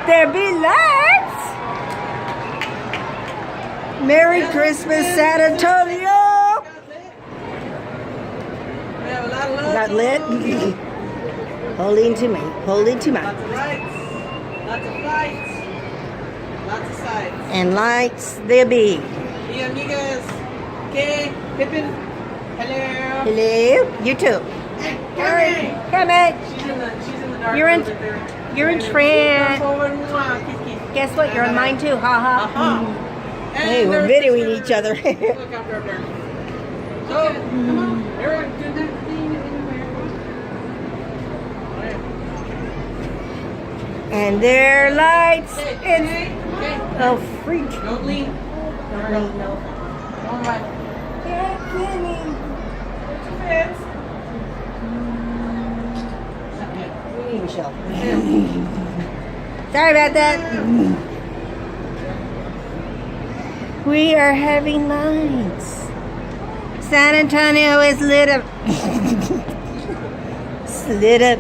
there be lights. Merry Christmas, San Antonio. We have a lot of love. Got lit. Holding to me. Holding to Lots my. of lights. Lots of lights. Lots of sights. And lights there be. Mi amigas. Okay. Pippin. Hello. Hello. You too. Carrie. Come in. She's in the dark. You're in- over there. You're in Come Trent. forward. Mwah. Kiss, kiss. Guess what? You're in mine too. Ha ha. Uh-huh. Hey, And we're there's videoing Mr. each other. Look after up there. So, come on. Everyone, do that thing And their lights. Okay, It's okay. oh freak. Don't lean. Don't lean, no. Don't run. Fits. Michelle. Sorry about that. We are having lights. San Antonio is lit up. It's lit up.